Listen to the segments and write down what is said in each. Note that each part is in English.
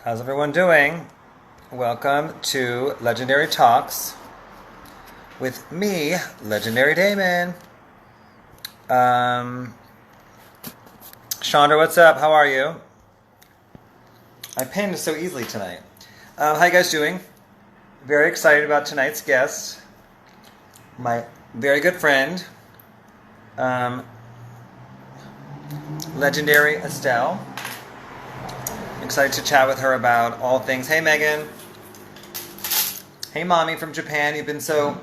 How's everyone doing? Welcome to Legendary Talks with me, Legendary Damon. Chandra, what's up? How are you? I pinned so easily tonight. How you guys doing? Very excited about tonight's guest, my very good friend, Legendary Estelle. Excited to chat with her about all things. Hey, Megan. Hey, Mommy from Japan. You've been so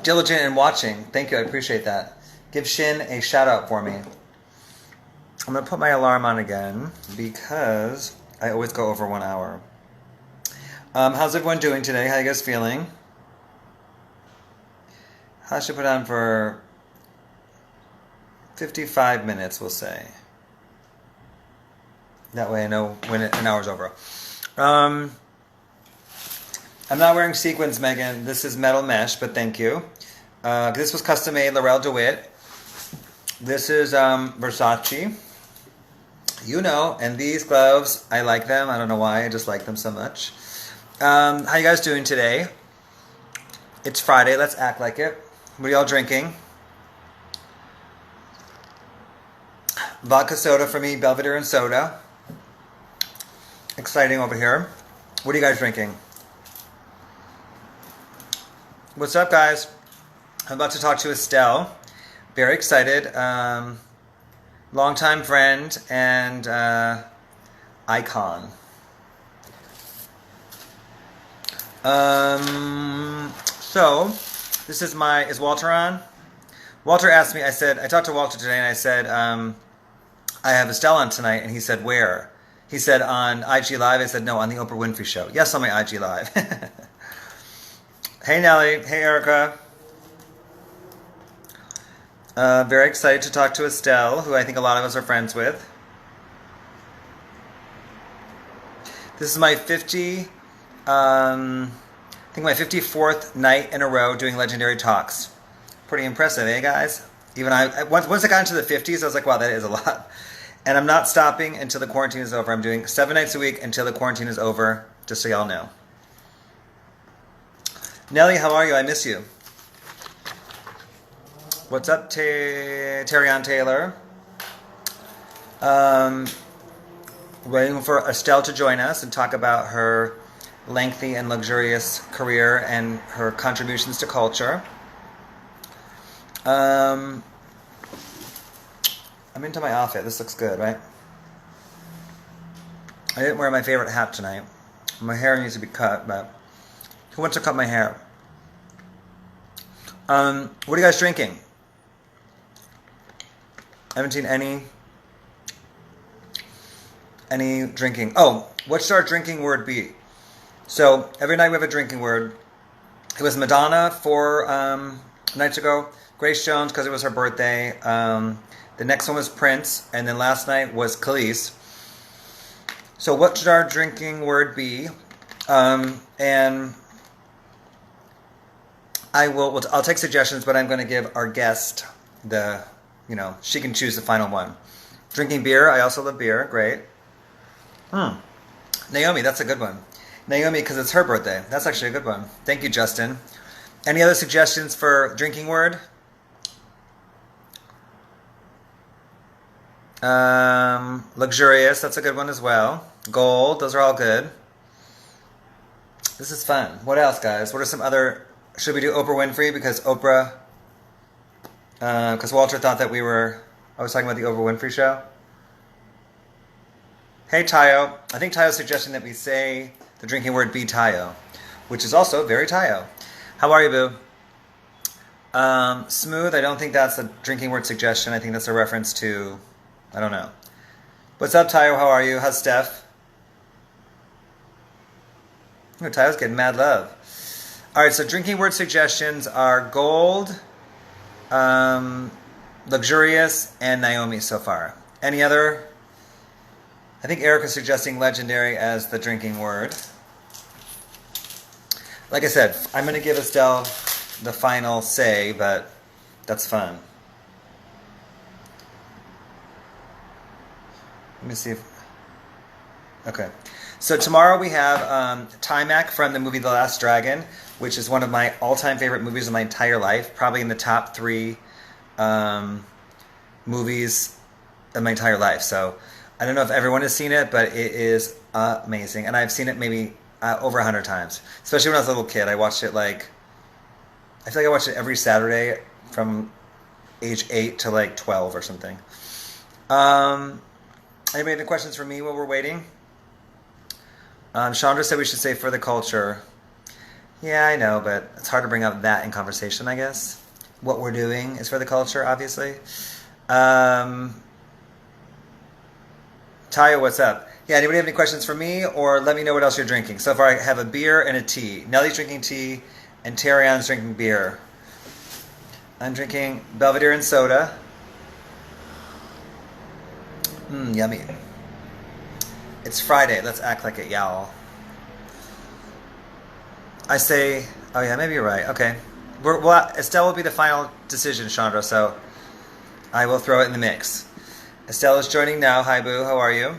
diligent in watching. Thank you. I appreciate that. Give Shin a shout out for me. I'm going to put my alarm on again because I always go over 1 hour. How's everyone doing today? How you guys feeling? I should put on for 55 minutes, we'll say. That way I know when an hour's over. I'm not wearing sequins, Megan. This is metal mesh, but thank you. This was custom made, Laurel DeWitt. This is Versace. You know, and these gloves, I like them. I don't know why, I just like them so much. How you guys doing today? It's Friday, let's act like it. What are y'all drinking? Vodka soda for me, Belvedere and soda. Exciting over here. What are you guys drinking? What's up, guys? I'm about to talk to Estelle. Very excited. Longtime friend and icon. So, this is is Walter on? Walter asked me, I talked to Walter today and I said, I have Estelle on tonight, and he said, where? He said, on IG Live. I said, no, on the Oprah Winfrey Show. Yes, on my IG Live. Hey, Nellie. Hey, Erica. Very excited to talk to Estelle, who I think a lot of us are friends with. This is my I think my 54th night in a row doing Legendary Talks. Pretty impressive, eh, guys? Even once I got into the 50s, I was like, wow, that is a lot. And I'm not stopping until the quarantine is over. I'm doing 7 nights a week until the quarantine is over, just so y'all know. Nellie, how are you? I miss you. What's up, Terrion Taylor? Waiting for Estelle to join us and talk about her lengthy and luxurious career and her contributions to culture. I'm into my outfit. This looks good, right? I didn't wear my favorite hat tonight. My hair needs to be cut, but who wants to cut my hair? What are you guys drinking? I haven't seen any drinking. Oh, what should our drinking word be? So every night we have a drinking word. It was Madonna 4 nights ago. Grace Jones because it was her birthday. The next one was Prince, and then last night was Khalees. So what should our drinking word be? And I'll take suggestions, but I'm going to give our guest she can choose the final one. Drinking beer. I also love beer. Great. Naomi, that's a good one. Naomi, because it's her birthday. That's actually a good one. Thank you, Justin. Any other suggestions for drinking word? Luxurious, that's a good one as well. Gold, those are all good. This is fun. What else, guys? What are some other... Should we do Oprah Winfrey? Because Walter thought that I was talking about the Oprah Winfrey Show. Hey, Tayo. I think Tayo's suggesting that we say the drinking word be Tayo, which is also very Tayo. How are you, boo? Smooth, I don't think that's a drinking word suggestion. I think that's a reference to... I don't know. What's up, Tayo? How are you? How's Steph? Oh, Tayo's getting mad love. All right, so drinking word suggestions are gold, luxurious, and Naomi so far. Any other? I think Erica's suggesting legendary as the drinking word. Like I said, I'm going to give Estelle the final say, but that's fun. Let me see if... Okay. So tomorrow we have Timac from the movie The Last Dragon, which is one of my all-time favorite movies of my entire life. Probably in the top 3 movies of my entire life. So I don't know if everyone has seen it, but it is amazing. And I've seen it maybe over 100 times. Especially when I was a little kid. I watched it I feel like I watched it every Saturday from age 8 to like 12 or something. Anybody have any questions for me while we're waiting? Chandra said we should say for the culture. Yeah, I know, but it's hard to bring up that in conversation, I guess. What we're doing is for the culture, obviously. Tayo, what's up? Yeah, anybody have any questions for me? Or let me know what else you're drinking. So far, I have a beer and a tea. Nellie's drinking tea, and Terrion's drinking beer. I'm drinking Belvedere and soda. Yummy. It's Friday. Let's act like it, y'all. I say, oh yeah, maybe you're right. Okay. Estelle will be the final decision, Chandra, so I will throw it in the mix. Estelle is joining now. Hi, boo. How are you?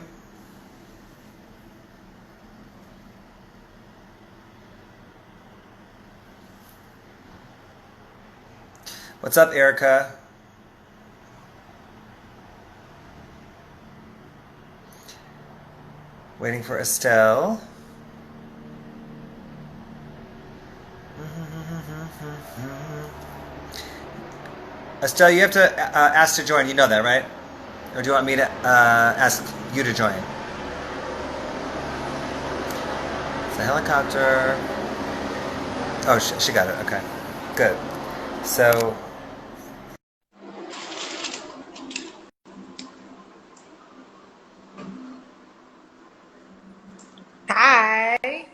What's up, Erica? Waiting for Estelle. Estelle, you have to ask to join. You know that, right? Or do you want me to ask you to join? It's a helicopter. Oh, she got it. Okay. Good. So... Hi.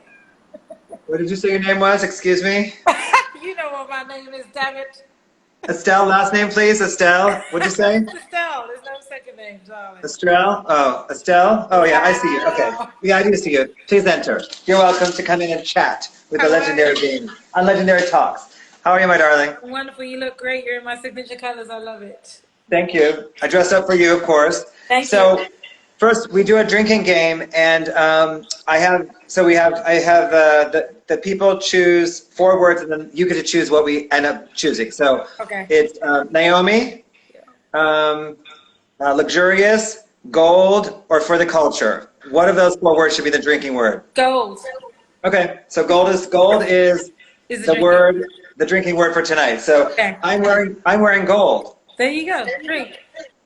What did you say your name was? Excuse me? You know what my name is, damn it. Estelle, last name please. Estelle. What'd you say? Estelle. There's no second name, darling. Estelle? Oh, Estelle? Oh yeah, I see you. Okay. Wow. Yeah, I do see you. Please enter. You're welcome to come in and chat with the legendary being on Legendary Talks. How are you, my darling? Wonderful. You look great. You're in my signature colors. I love it. Thank you. I dressed up for you, of course. Thank So, you. first, we do a drinking game, and I have the people choose 4 words, and then you get to choose what we end up choosing. So, Okay. it's Naomi, luxurious, gold, or for the culture. What of those 4 words should be the drinking word? Gold Okay, so gold is the drinking word for tonight. So Okay. I'm wearing gold. There you go. Drink.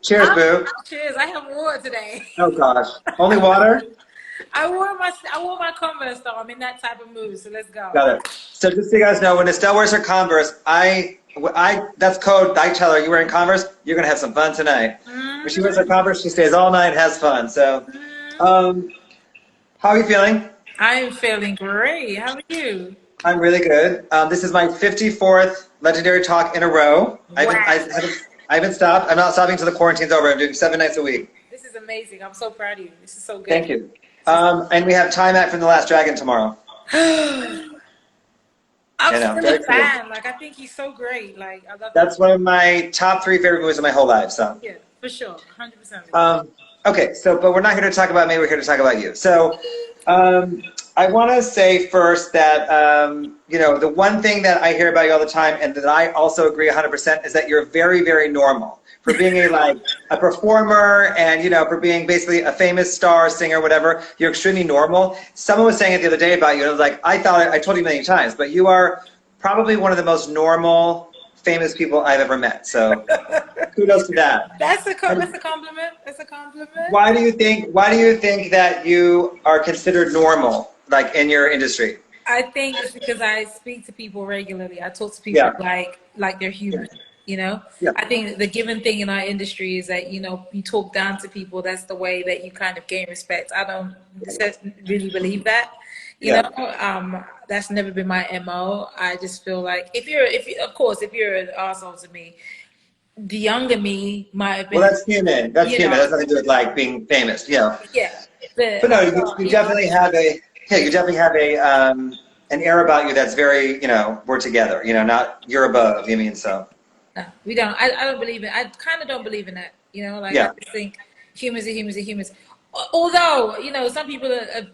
Cheers, boo. Cheers. I have water today. Oh gosh, only water. I wore my Converse though. I'm in that type of mood. So let's go. Got it. So just so you guys know, when Estelle wears her Converse, that's code. I tell her, you wearing Converse, you're gonna have some fun tonight. When she wears her Converse, she stays all night, and has fun. So, how are you feeling? I'm feeling great. How are you? I'm really good. This is my 54th Legendary Talk in a row. Wow. I haven't stopped. I'm not stopping until the quarantine's over. I'm doing 7 nights a week. This is amazing. I'm so proud of you. This is so good. Thank you. And we have Timac from The Last Dragon tomorrow. I'm still a cool. fan. Like, I think he's so great. Like, I love That's one of my top 3 favorite movies of my whole life. So. Yeah, for sure. 100%. Okay, but we're not here to talk about me. We're here to talk about you. So, I want to say first that the one thing that I hear about you all the time, and that I also agree 100%, is that you're very, very normal. For being a performer, and for being basically a famous star, singer, whatever, you're extremely normal. Someone was saying it the other day about you, and I was like, I told you many times, but you are probably one of the most normal, famous people I've ever met. So, kudos to that. That's a compliment. That's a compliment. Why do you think that you are considered normal, like in your industry? I think it's because I speak to people regularly. I talk to people like they're human. Yeah. I think the given thing in our industry is that, you talk down to people. That's the way that you kind of gain respect. I don't really believe that. You know, that's never been my MO. I just feel like if you're an arsehole to me, the younger me might have been. Well, that's human. That's human. That's nothing to do with like being famous. Yeah. Yeah. But no, you definitely have an air about you that's very, we're together. Not you're above. You mean so? No, we don't. I don't believe in. I kind of don't believe in that. I just think humans are humans are humans. Although, you know, some people have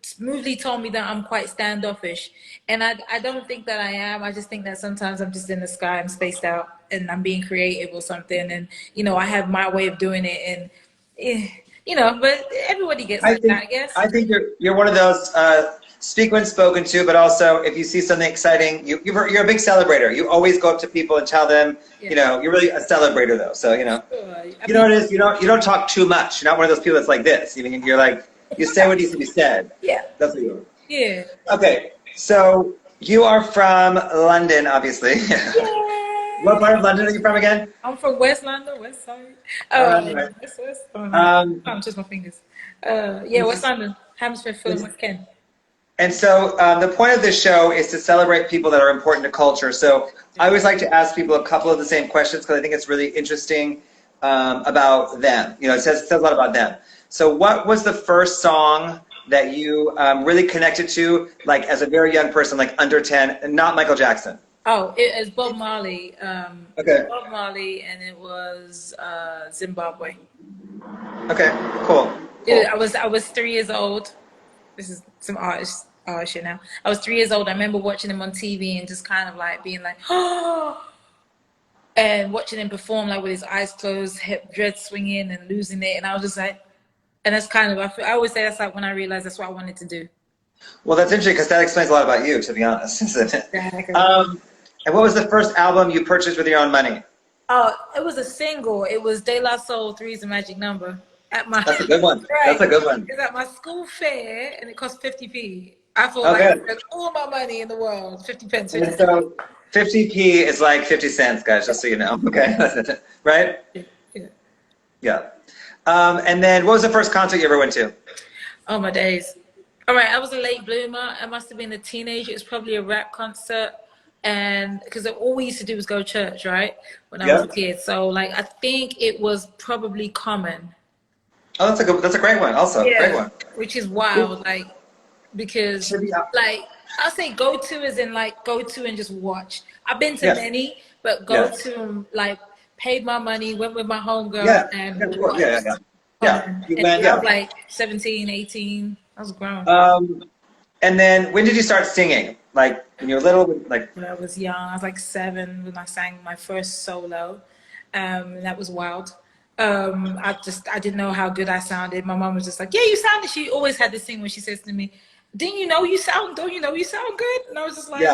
smoothly told me that I'm quite standoffish, and I don't think that I am. I just think that sometimes I'm just in the sky, I'm spaced out, and I'm being creative or something, and you know, I have my way of doing it, and you know, but everybody gets like that, I guess. I think you're one of those speak when spoken to, but also if you see something exciting, you're a big celebrator. You always go up to people and tell them, Yeah. you know, you're really a celebrator though. So you know, Sure. you know what it is. You don't talk too much. You're not one of those people that's like this. You mean you're like you say what needs to be said. Yeah. That's what you are. Yeah. Okay, so you are from London, obviously. Yay! What part of London are you from again? I'm from West London, West Side. Right. West. Oh, no. I'm just my fingers. Yeah, West London, Hammersmith, Fulham, West Kent. And so the point of this show is to celebrate people that are important to culture. So I always like to ask people a couple of the same questions because I think it's really interesting about them. You know, it says a lot about them. So what was the first song that you really connected to, like as a very young person, like under 10, and not Michael Jackson? Oh, it was Bob Marley. Okay. Bob Marley, and it was Zimbabwe. Okay, cool. I was 3 years old. This is some artist shit now. I was 3 years old. I remember watching him on TV and just kind of like being like, oh, and watching him perform like with his eyes closed, hip dread swinging and losing it. And I was just like, and that's kind of, I always say that's like when I realized that's what I wanted to do. Well, that's interesting because that explains a lot about you, to be honest, isn't it? Exactly. And what was the first album you purchased with your own money? Oh, it was a single. It was De La Soul, Three's a Magic Number. That's a good one. Right. That's a good one. It was at my school fair, and it cost 50p. I feel like I spent all my money in the world, 50 pence. 50 and so 50p is like 50 cents, guys, just so you know. Okay, right? Yeah. And then what was the first concert you ever went to? Oh, my days. All right, I was a late bloomer. I must have been a teenager. It was probably a rap concert. And because all we used to do was go to church, right? When I was a kid. So, like, I think it was probably Common. Oh, that's a great one. Also, great one. Which is wild, like, because like I'll say go to as in like go to and just watch. I've been to many, but go to like paid my money, went with my homegirl and watched. You and I was like 17, 18. I was grown. And then when did you start singing? Like when you were little, like when I was young, I was like 7 when I sang my first solo. And that was wild. I didn't know how good I sounded. My mom was just like, yeah, you sounded. She always had this thing when she says to me, don't you know you sound good? And I was just like,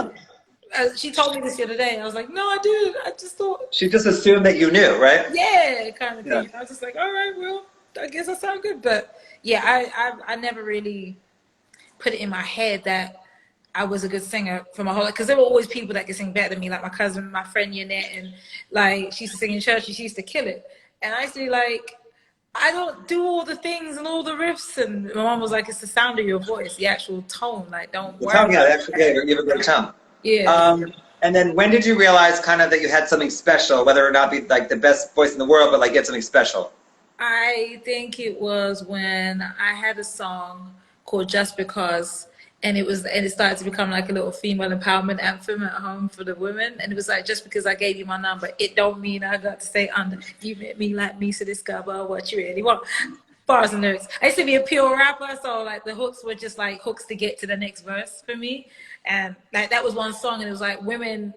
she told me this the other day. I was like, no, I did. I just thought. She just assumed that you knew, right? Yeah, kind of thing. I was just like, all right, well, I guess I sound good. But yeah, I never really put it in my head that I was a good singer for my whole life. Because there were always people that could sing better than me, like my cousin, my friend Yanette, and like she used to sing in church and she used to kill it. And I used to be like, I don't do all the things and all the riffs. And my mom was like, it's the sound of your voice, the actual tone. Like, don't worry. You have a great tone. Yeah. And then when did you realize kind of that you had something special, whether or not be like the best voice in the world, but like get something special? I think it was when I had a song called Just Because. And it started to become like a little female empowerment anthem at home for the women. And it was like, just because I gave you my number, it don't mean I got to stay under. You met me like me, so discover what you really want. Bars and lyrics. I used to be a pure rapper, so like the hooks were just like hooks to get to the next verse for me. And like that was one song, and it was like women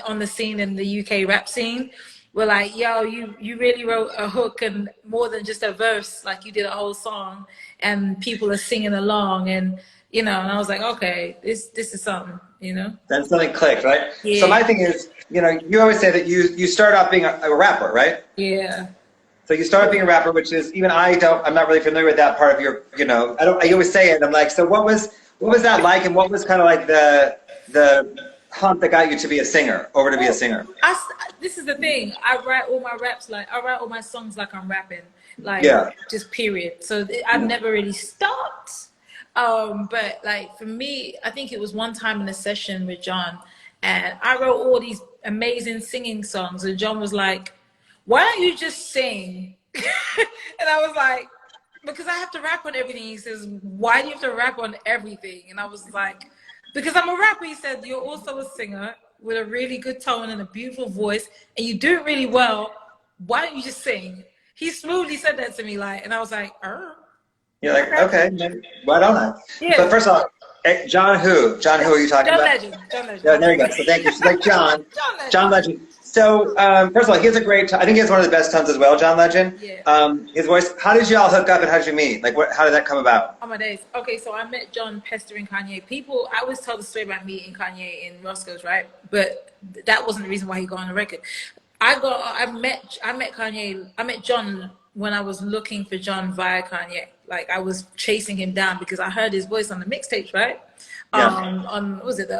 on the scene in the UK rap scene were like, yo, you really wrote a hook and more than just a verse, like you did a whole song, and people are singing along and. You know, and I was like, okay, this is something, you know? Then something clicked, right? Yeah. So my thing is, you know, you always say that you start off being a rapper, right? Yeah. So you start being a rapper, which is, even I'm not really familiar with that part of your, you know, I always say it, and I'm like, so what was that like, and what was kind of like the hump that got you to be a singer, over to be a singer? This is the thing, I write all my songs like I'm rapping, like, just period. So I've never really stopped. But like for me, I think it was one time in a session with John, and I wrote all these amazing singing songs, and John was like, why don't you just sing? And I was like, because I have to rap on everything. He says, why do you have to rap on everything? And I was like, because I'm a rapper. He said, you're also a singer with a really good tone and a beautiful voice, and you do it really well. Why don't you just sing? He smoothly said that to me, like, and I was like, You're like, okay, then why don't I? Yeah. But first of all, John who? John who are you talking John about? Legend. John Legend. Yeah, there you go. So thank you. She's like, John. John Legend. John Legend. So, first of all, he has a great, I think he has one of the best tones as well, John Legend. Yeah. His voice, how did you all hook up and how did you meet? Like, how did that come about? Oh my days. Okay, so I met John pestering Kanye. I always tell the story about meeting Kanye in Roscoe's, right? But that wasn't the reason why he got on the record. I met John when I was looking for John via Kanye. Like I was chasing him down because I heard his voice on the mixtapes, right? Yeah. On what was it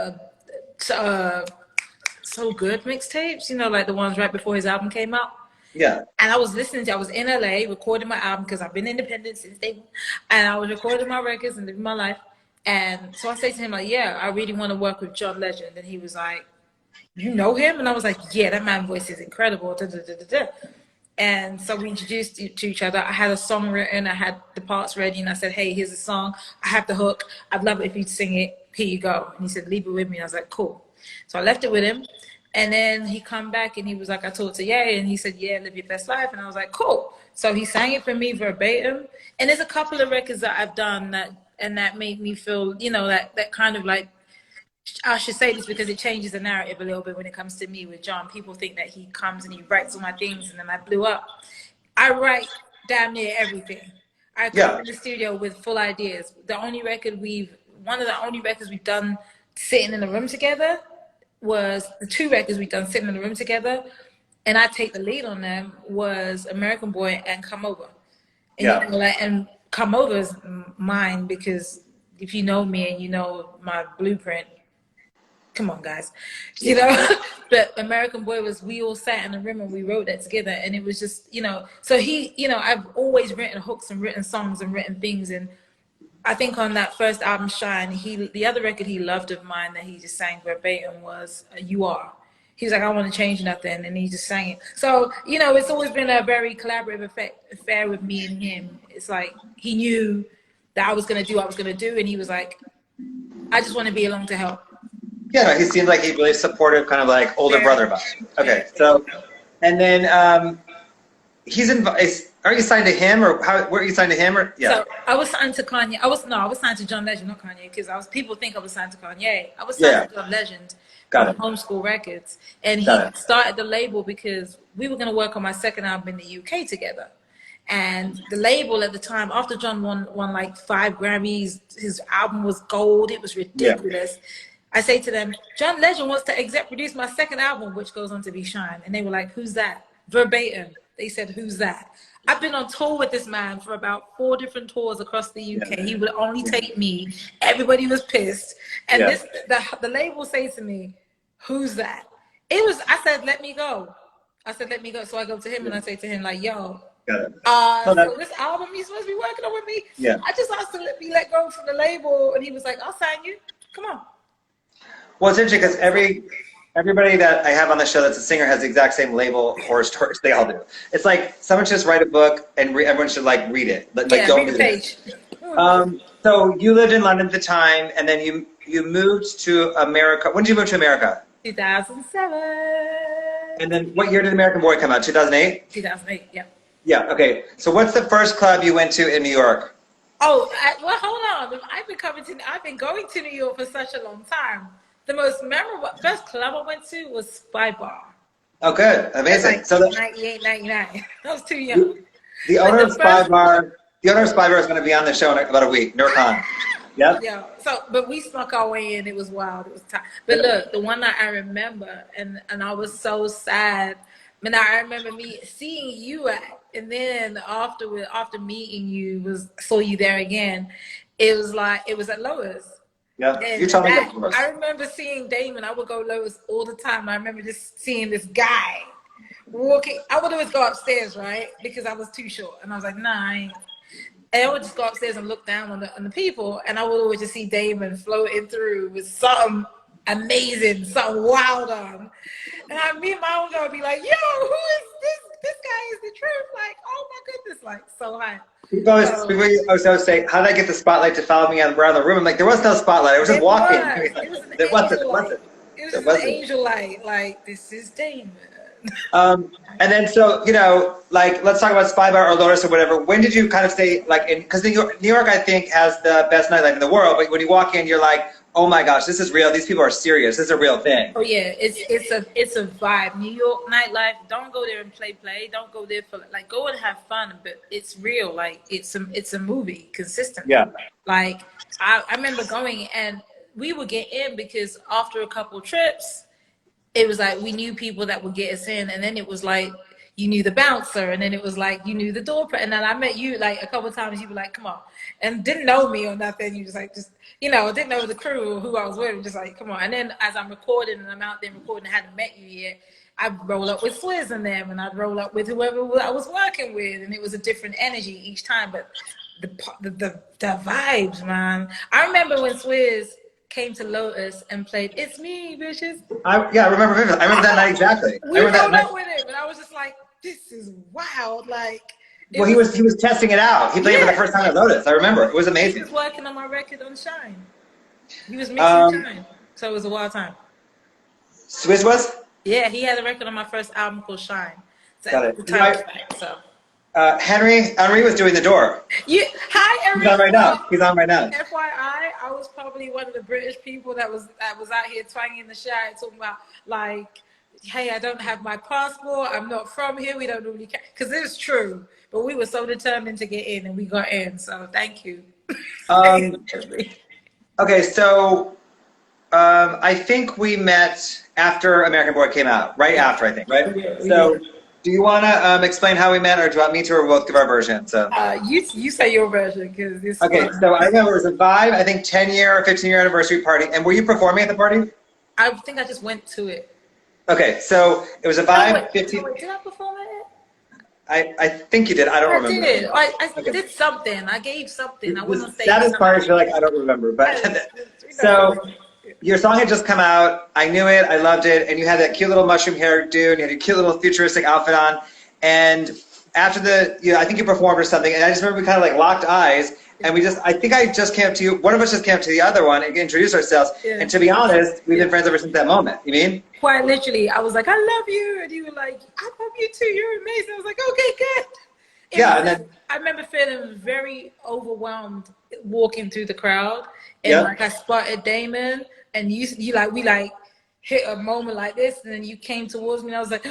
So Good mixtapes, you know, like the ones right before his album came out. Yeah. And I was I was in LA recording my album because I've been independent since day one. And I was recording my records and living my life. And so I say to him, like, yeah, I really want to work with John Legend. And he was like, you know him? And I was like, yeah, that man's voice is incredible. Da, da, da, da, da. And so we introduced to each other. I had a song written, I had the parts ready, and I said, hey, here's a song. I have the hook. I'd love it if you'd sing it. Here you go. And he said, leave it with me. And I was like, cool. So I left it with him. And then he come back and he was like, I talked to Ye, and he said, yeah, live your best life. And I was like, cool. So he sang it for me verbatim. And there's a couple of records that I've done that made me feel, you know, that kind of like, I should say this because it changes the narrative a little bit when it comes to me with John. People think that he comes and he writes all my things and then I blew up. I write damn near everything. I come in the studio with full ideas. One of the only records we've done sitting in the room together was the two records we've done sitting in the room together, and I take the lead on them, was American Boy and Come Over. And, you know, like, and Come Over is mine because if you know me and you know my blueprint, come on, guys, you know. But American Boy was, we all sat in the room and we wrote that together, and it was just, you know. So he, you know, I've always written hooks and written songs and written things, and I think on that first album, Shine, the other record he loved of mine that he just sang verbatim was You Are. He was like, I don't want to change nothing, and he just sang it. So, you know, it's always been a very collaborative affair with me and him. It's like he knew that I was going to do what I was going to do, and he was like, I just want to be along to help. Yeah, no, he seemed like he really supportive, kind of like older brother vibe. Okay, so, and then are you signed to him, or were you signed to him, or So I was signed to Kanye. I was signed to John Legend, not Kanye, because people think I was signed to Kanye. I was signed to John Legend from Homeschool Records, and he started the label because we were going to work on my second album in the UK together. And the label at the time, after John won like 5 Grammys, his album was gold. It was ridiculous. Yeah. I say to them, John Legend wants to exec produce my second album, which goes on to be Shine. And they were like, who's that? Verbatim. They said, who's that? I've been on tour with this man for about 4 different tours across the UK. Yeah. He would only take me. Everybody was pissed. And the label say to me, who's that? I said, let me go. Let me go. So I go to him and I say to him, like, yo, so this album you're supposed to be working on with me? Yeah. I just asked to be let go from the label. And he was like, I'll sign you. Come on. Well, it's interesting because everybody that I have on the show that's a singer has the exact same label or stories. They all do. It's like someone should just write a book and everyone should like read it. Like, read the page. So you lived in London at the time, and then you moved to America. When did you move to America? 2007. And then what year did American Boy come out? 2008? 2008, yeah. Yeah, okay. So what's the first club you went to in New York? Oh, well, hold on. I've been going to New York for such a long time. The most memorable first club I went to was Spy Bar. Oh, good. Amazing. Like so 98, 99. I was too young. The owner of Spy Bar is going to be on the show in about a week. Nurkan. Yep. Yeah. So, but we snuck our way in. It was wild. It was tight. But look, the one that I remember, and I was so sad. I mean, I remember seeing you at, and then after meeting you, saw you there again. It was at Lowe's. Yeah, you tell me that. I remember seeing Damon. I would go Lowe's all the time. I remember just seeing this guy walking. I would always go upstairs, right? Because I was too short. And I was like, nah, I ain't. And I would just go upstairs and look down on the people. And I would always just see Damon floating through with something amazing, something wild on. And me and my own girl would be like, yo, who is this? This guy is the truth. Like, oh my goodness, like so high. People always say, how did I get the spotlight to follow me around the room? I'm like, there was no spotlight. I was just walking. It was an angel light. Like, this is Damon. And then, so, you know, like, let's talk about Spy Bar or Lotus or whatever. When did you kind of say, like, because New York, I think, has the best nightlife in the world, but when you walk in, you're like, oh my gosh, this is real. These people are serious. This is a real thing. Oh yeah, it's a vibe. New York nightlife. Don't go there and play. Don't go there for like go and have fun, but it's real. Like it's a movie consistently. Yeah. Like I remember going and we would get in because after a couple trips, it was like we knew people that would get us in, and then it was like you knew the bouncer, and then it was like you knew the door, and then I met you like a couple of times. You were like, "Come on," and didn't know me or nothing. You just you know, didn't know the crew or who I was with. Just like, "Come on!" And then as I'm recording and I'm out there recording, I hadn't met you yet. I'd roll up with Swizz and them, and I'd roll up with whoever I was working with, and it was a different energy each time. But the vibes, man. I remember when Swizz came to Lotus and played "It's Me, Bitches." Yeah, I remember vividly. I remember that night exactly. We rolled up with it, but I was just like, "This is wild!" Like, well, he was testing it out. He played it for the first time at Lotus. I remember it was amazing. He was working on my record on Shine. He was mixing Shine, so it was a wild time. Swizz was? Yeah, he had a record on my first album called Shine. So got it. So. Henry was doing the door. Hi, Henry. He's on right now. He's on right now. FYI, I was probably one of the British people that was out here twanging the shy, talking about like, hey, I don't have my passport. I'm not from here. We don't really care. Because it's true. But we were so determined to get in, and we got in. So thank you. Okay, so I think we met after American Boy came out. Right after, I think, right? Yeah, so do you want to explain how we met, or do you want me to, or both give our version? So you say your version, because this. Okay, so I remember it was a Vibe, I think 10-year or 15-year anniversary party. And were you performing at the party? I think I just went to it. Okay, so it was a Vibe. Did I perform at it? I think you did. I don't remember. I did something. I gave something. I wouldn't say. That is part you're like, I don't remember. But so your song had just come out. I knew it. I loved it. And you had that cute little mushroom hairdo, and you had a cute little futuristic outfit on. And after I think you performed or something. And I just remember we kind of like locked eyes. And I think I just came up to you. One of us just came up to the other one and introduced ourselves. Yeah. And to be honest, we've been friends ever since that moment. You mean? Quite literally. I was like, I love you. And you were like, I love you too. You're amazing. I was like, okay, good. And then I remember feeling very overwhelmed walking through the crowd. And like I spotted Damon, and we hit a moment like this, and then you came towards me, and I was like,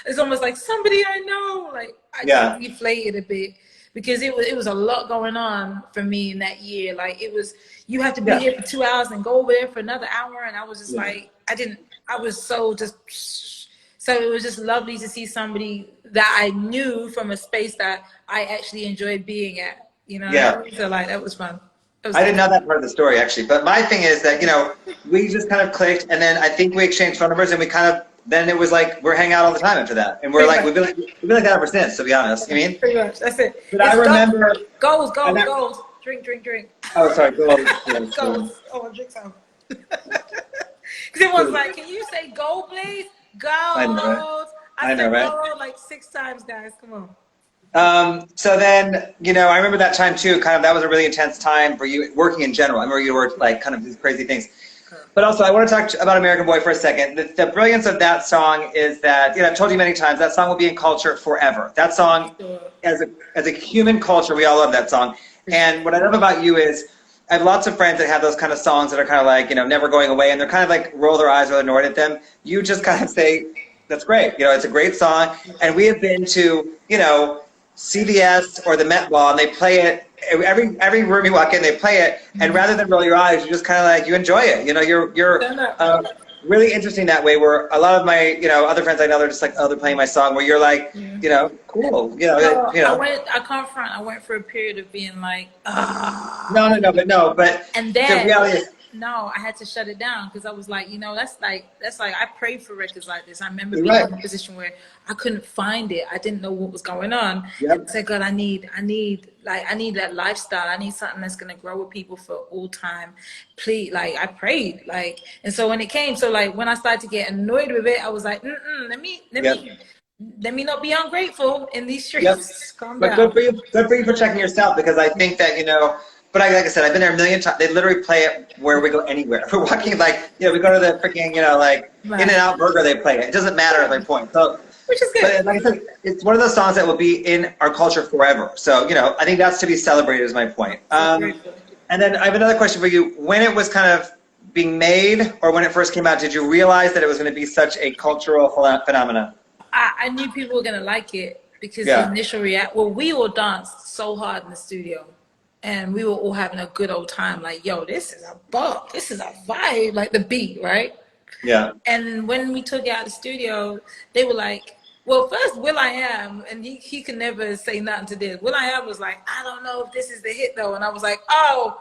it's almost like somebody I know. Like I just deflated a bit. Because it was a lot going on for me in that year. Like you have to be here for 2 hours and go over there for another hour. And I was just like, I was so it was just lovely to see somebody that I knew from a space that I actually enjoyed being at, you know? Yeah. So like, that was fun. I didn't know that part of the story actually. But my thing is that, you know, we just kind of clicked, and then I think we exchanged phone numbers, and we kind of, then it was like we're hanging out all the time after that, and we've been like that ever since. To be honest, you mean? Pretty much. That's it. But I remember goals. Drink. Oh, sorry, goals. Goals. Oh, I'll drink some. Because it was like, can you say gold, please? Gold. I know, right? Gold like 6 times, guys. Come on. So then, you know, I remember that time too. Kind of, that was a really intense time for you working in general. I remember you worked like kind of these crazy things. But also, I want to talk about American Boy for a second. The brilliance of that song is that, you know, I've told you many times, that song will be in culture forever. That song, as a human culture, we all love that song. And what I love about you is, I have lots of friends that have those kind of songs that are kind of like, you know, never going away, and they're kind of like roll their eyes or annoyed at them. You just kind of say, that's great. You know, it's a great song. And we have been to, you know, CVS or the Met Ball, and they play it. Every room you walk in, they play it, and rather than roll your eyes, you just kind of like, you enjoy it. You know, you're really interesting that way. Where a lot of my, you know, other friends I know, they're just like, oh, they're playing my song. Where you're like, you know, cool. You know, I can't front. I went for a period of being like, but and then the reality is, no, I had to shut it down because I was like, you know, that's like I prayed for records like this. I remember being in a position where I couldn't find it. I didn't know what was going on. I said, God, I need that lifestyle. I need something that's gonna grow with people for all time. Please, like I prayed, like, and so when it came, so like when I started to get annoyed with it, I was like, let me not be ungrateful in these streets. Calm down. But good for you for checking yourself, because I think that, you know, But like I said, I've been there a million times. They literally play it where we go anywhere. We're walking like, we go to the freaking, like In-N-Out Burger, they play it. It doesn't matter at my point. So, which is good. But like I said, it's one of those songs that will be in our culture forever. So, I think that's to be celebrated is my point. And then I have another question for you. When it was kind of being made or when it first came out, did you realize that it was going to be such a cultural phenomenon? I knew people were going to like it because the initial we all danced so hard in the studio. And we were all having a good old time. Like, yo, this is a bump. This is a vibe. Like the beat, right? Yeah. And when we took it out of the studio, they were like, well, first, will.i.am, and he can never say nothing to this. will.i.am was like, I don't know if this is the hit, though. And I was like, oh,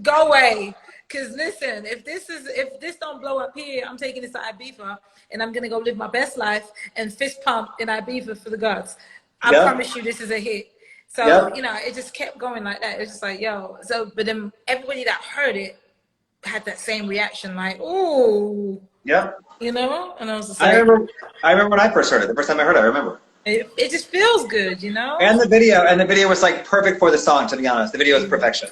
go away. Because listen, if this don't blow up here, I'm taking this to Ibiza, and I'm going to go live my best life and fist pump in Ibiza for the gods. I promise you this is a hit. So, it just kept going like that. It's just like, yo. So, but then everybody that heard it had that same reaction, like, ooh. Yeah. And I was just like. I remember when I first heard it. The first time I heard it, I remember. It just feels good, And the video was like perfect for the song, to be honest. The video was perfection.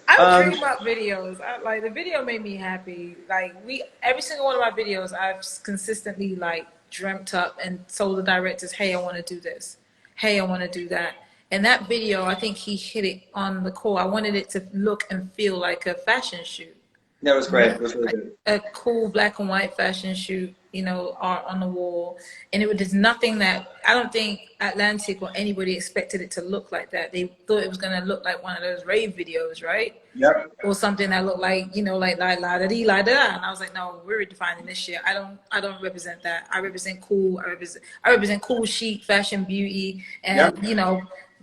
I would dream up videos. The video made me happy. Like every single one of my videos, I've consistently like dreamt up and told the directors, hey, I want to do this. Hey, I want to do that. And that video, I think he hit it on the core. I wanted it to look and feel like a fashion shoot. That was great. It was really good. A cool black and white fashion shoot, art on the wall. And it was just nothing that, I don't think Atlantic or anybody expected it to look like that. They thought it was going to look like one of those rave videos, right? Yep. Or something that looked like, like la-da-dee, la-da-da. And I was like, no, we're redefining this shit. I don't represent that. I represent cool. I represent cool, chic, fashion, beauty, and,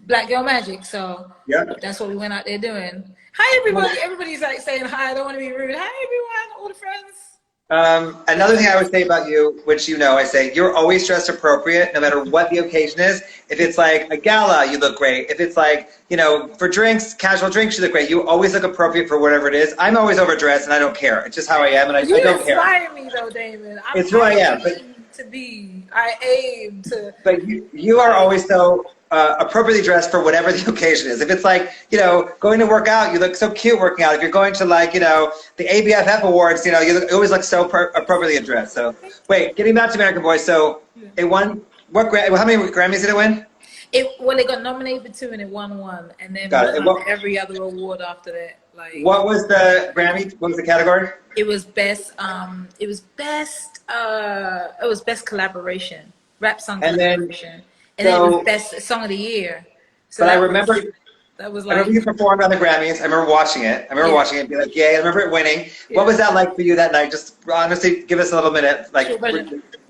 black girl magic. So that's what we went out there doing. Hi, everybody. Everybody's like saying hi. I don't want to be rude. Hi, everyone. All the friends. Another thing I would say about you, which I say you're always dressed appropriate no matter what the occasion is. If it's like a gala, you look great. If it's like, for drinks, casual drinks, you look great. You always look appropriate for whatever it is. I'm always overdressed and I don't care. It's just how I am and I don't care. You inspire me though, Damon. It's who I am. I aim to. But you are always so appropriately dressed for whatever the occasion is. If it's like, going to work out, you look so cute working out. If you're going to like, the ABFF awards, you always look so appropriately dressed. So wait, getting back to American Boy. So it won, how many Grammys did it win? It got nominated for 2 and it won 1. And then won every other award after that. Like, what was the Grammy? What was the category? It was best collaboration, rap song collaboration. And then it was best song of the year. So but I remember that was I remember you performed on the Grammys. I remember watching it. And be like, yay, I remember it winning. Yeah. What was that like for you that night? Just honestly, give us a little minute. Like, sure,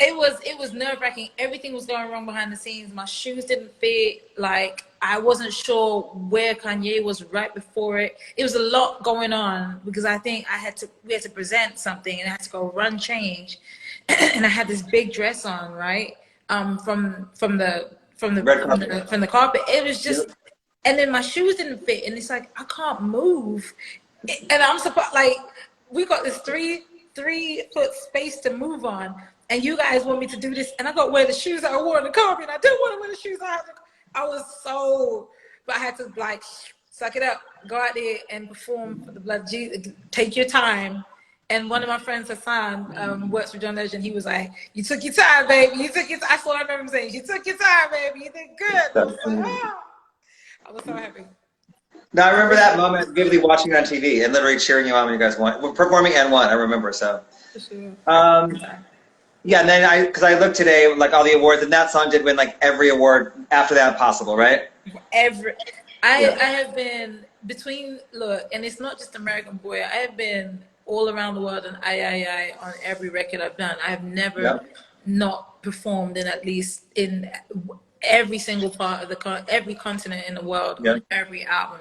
it was nerve-wracking. Everything was going wrong behind the scenes. My shoes didn't fit. Like, I wasn't sure where Kanye was right before it. It was a lot going on because I think we had to present something and I had to go run change. And I had this big dress on, right? From the carpet. It was just, and then my shoes didn't fit, and it's like I can't move, and I'm supposed like we got this 3-foot space to move on, and you guys want me to do this, and I got to wear the shoes I wore on the carpet. And I didn't want to wear the shoes but I had to like suck it up, go out there and perform for the blood. Take your time. And one of my friends, Hassan, works for John Legend. He was like, "You took your time, baby. You took your time." That's what I remember him saying. "You took your time, baby. You did good." I was like, oh. I was so happy. No, I remember that moment, vividly watching it on TV and literally cheering you on when you guys won. We're performing and won. I remember. So. For sure. Yeah, and then because I looked today, like all the awards, and that song did win like every award after that possible, right? I have been and it's not just American Boy. I have been all around the world and I on every record I've done. I have never not performed in every single part of every continent in the world on every album.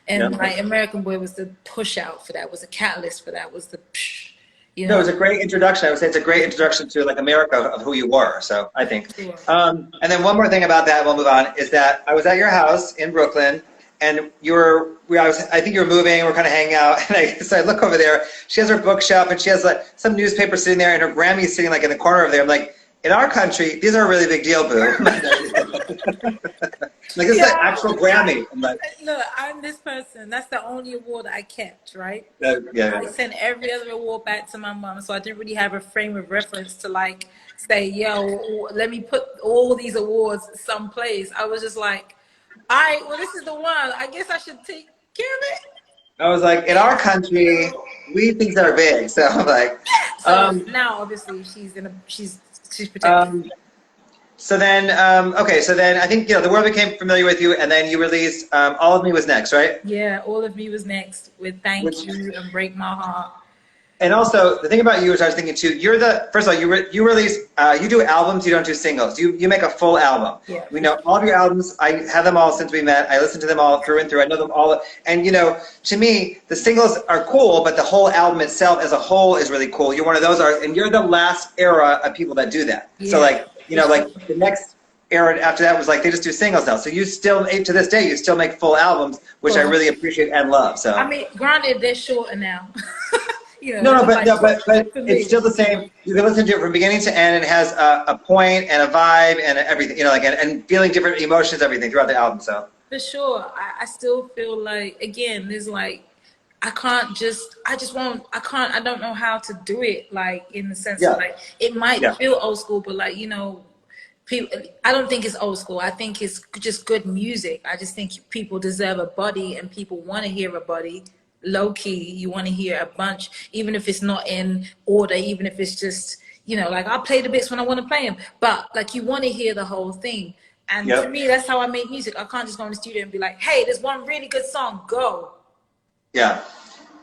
And my American Boy was the push out for that, was the catalyst for that, was the No, it was a great introduction. I would say it's a great introduction to like America of who you were. So I think. Sure. And then one more thing about that, we'll move on, is that I was at your house in Brooklyn. And I think you were moving, we're kind of hanging out, and so I look over there, she has her bookshelf, and she has like some newspaper sitting there, and her Grammy's sitting like in the corner over there. I'm like, in our country, these are a really big deal, boo. Like, this is an actual Grammy. I'm like, look, I'm this person. That's the only award I kept, right? yeah. I sent every other award back to my mom, so I didn't really have a frame of reference to like say, yo, let me put all these awards someplace. I was just like, all right, well, this is the one. I guess I should take care of it. I was like, in our country, we things that are big. So I'm like, so now obviously she's protected. So then, okay, so then I think, the world became familiar with you, and then you released All of Me was next, right? Yeah, All of Me was next with Thank You and Break My Heart. And also, the thing about you, which I was thinking too, first of all, you release, you do albums, you don't do singles. You make a full album. Yeah. We know all of your albums. I have them all since we met. I listen to them all through and through. I know them all. And, to me, the singles are cool, but the whole album itself as a whole is really cool. You're one of those artists, and you're the last era of people that do that. Yeah. So, like, like the next era after that was like they just do singles now. So you still, to this day, you still make full albums, which I really appreciate and love. So I mean, granted, they're shorter now. But it's still the same. You can listen to it from beginning to end. It has a point and a vibe and everything, and feeling different emotions, everything throughout the album. So for sure, I still feel like, again, there's like, I don't know how to do it, like, in the sense of like, it might feel old school, but like, people, I don't think it's old school. I think it's just good music. I just think people deserve a body, and people want to hear a body. Low key, you want to hear a bunch, even if it's not in order, even if it's just, like, I'll play the bits when I want to play them, but like, you want to hear the whole thing. And to me, that's how I make music. I can't just go in the studio and be like, hey, there's one really good song, go. Yeah.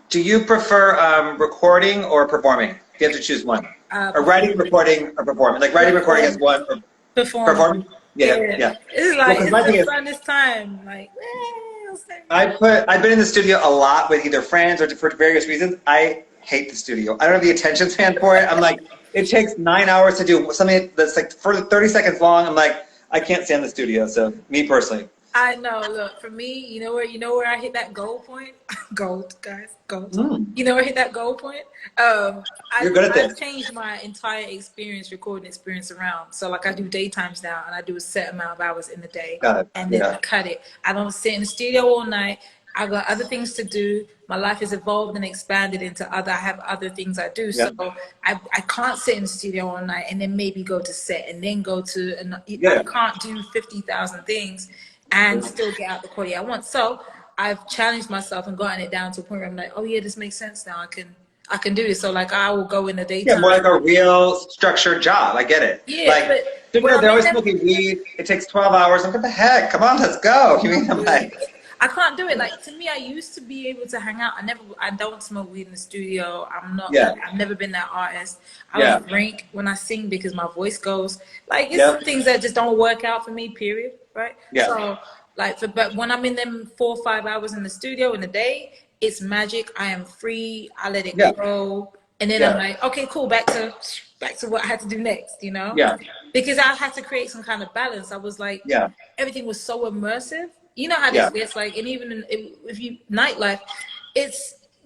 Do you prefer recording or performing? You have to choose one. Or writing, recording, or performing. Like, writing, recording is one. Or performing? Yeah. It's like, it's fun this time. Like, I've been in the studio a lot with either friends or for various reasons. I hate the studio. I don't have the attention span for it. I'm like, it takes 9 hours to do something that's like for 30 seconds long. I'm like, I can't stand the studio. So me personally. I know. Look, for me, you know where I hit that goal point? Gold, guys, gold. You know where I hit that goal point? You're good at this. I changed my entire recording experience around. So like, I do daytimes now, and I do a set amount of hours in the day, and then I cut it. I don't sit in the studio all night. I got other things to do. My life has evolved and expanded into I have other things I do. So I can't sit in the studio all night and then maybe go to set and then go to, I can't do 50,000 things and still get out the quality I want. So I've challenged myself and gotten it down to a point where I'm like, oh yeah, this makes sense now. I can do this. So like, I will go in the daytime. Yeah, more like a real structured job. I get it. Yeah, like, they're always smoking weed. It takes 12 hours. Like, what the heck? Come on, let's go. You mean, I'm like, I can't do it. Like, to me, I used to be able to hang out. I don't smoke weed in the studio. I'm not, I've never been that artist. I don't drink when I sing because my voice goes. Like, it's some things that just don't work out for me, period. Right? Yeah. So, like, but when I'm in them 4 or 5 hours in the studio in the day, it's magic. I am free. I let it grow. And then I'm like, okay, cool. Back to what I had to do next, Yeah. Because I had to create some kind of balance. I was like, everything was so immersive. You know how this gets, like, and even if you nightlife,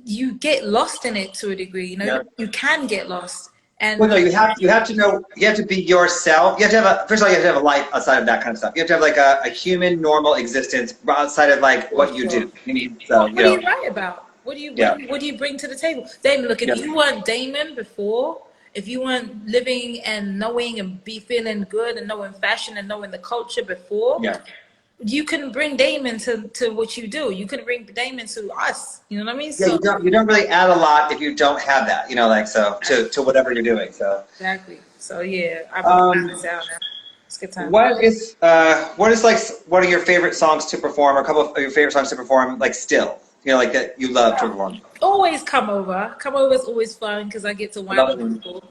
you get lost in it to a degree. You can get lost. And well, no, you have to know. You have to be yourself. You have to have first of all, you have to have a life outside of that kind of stuff. You have to have like a human, normal existence outside of like what you do. You mean, so what do you write about? What do you bring to the table, Damon? Look, if you weren't Damon before. If you weren't living and knowing and be feeling good and knowing fashion and knowing the culture before, you couldn't bring Damon to what you do. You couldn't bring Damon to us. You know what I mean? Yeah, so, you don't really add a lot if you don't have that. Like, so to whatever you're doing. So exactly. So yeah, I've been this out now. It's a good time. What is like one of your favorite songs to perform, or a couple of your favorite songs to perform, like still? Like that you love to perform. Always Come Over. Come Over is always fun because I get to wine on people.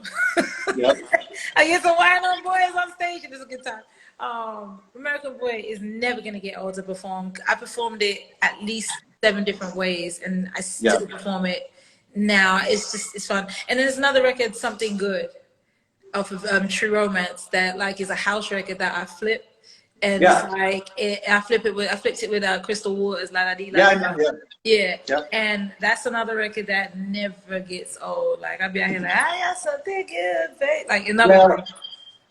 I get to wine on boys on stage, and it's a good time. American Boy is never going to get old to perform. I performed it at least 7 different ways, and I still perform it now. It's fun. And then there's another record, Something Good, off of True Romance, that like is a house record that I flip. And like I flipped it with Crystal Waters, La La Dee. Yeah. And that's another record that never gets old. Like I'll be out here like, I got something good, babe. Like another one.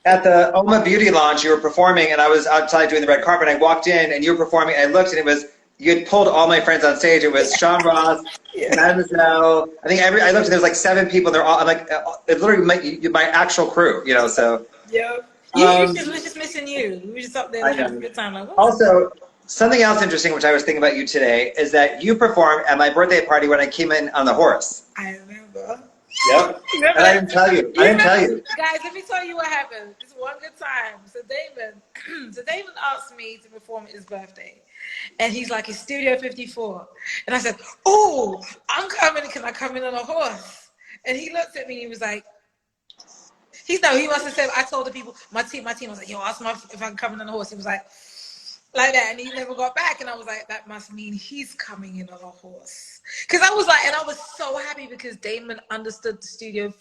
at the Oma Beauty launch, you were performing, and I was outside doing the red carpet. And I walked in, and you were performing. And I looked, and it was you had pulled all my friends on stage. It was Sean Ross, Damon Estelle. I think I looked, and there was like 7 people. They're all I'm like, it's literally my actual crew, you know. So yeah, we're just missing you. We were just up there having a good time. Like, also, something else interesting, which I was thinking about you today, is that you performed at my birthday party when I came in on the horse. I remember. Yep. And I didn't tell you. I didn't tell you. Guys, let me tell you what happened. This one good time. So Damon asked me to perform at his birthday. And he's like, it's Studio 54. And I said, oh, I'm coming. Can I come in on a horse? And he looked at me and he was like, he must have said, I told the people, my team was like, yo, ask him if I can come in on a horse. He was like that. And he never got back. And I was like, that must mean he's coming in on a horse. Because I was like, and I was so happy because Damon understood the Studio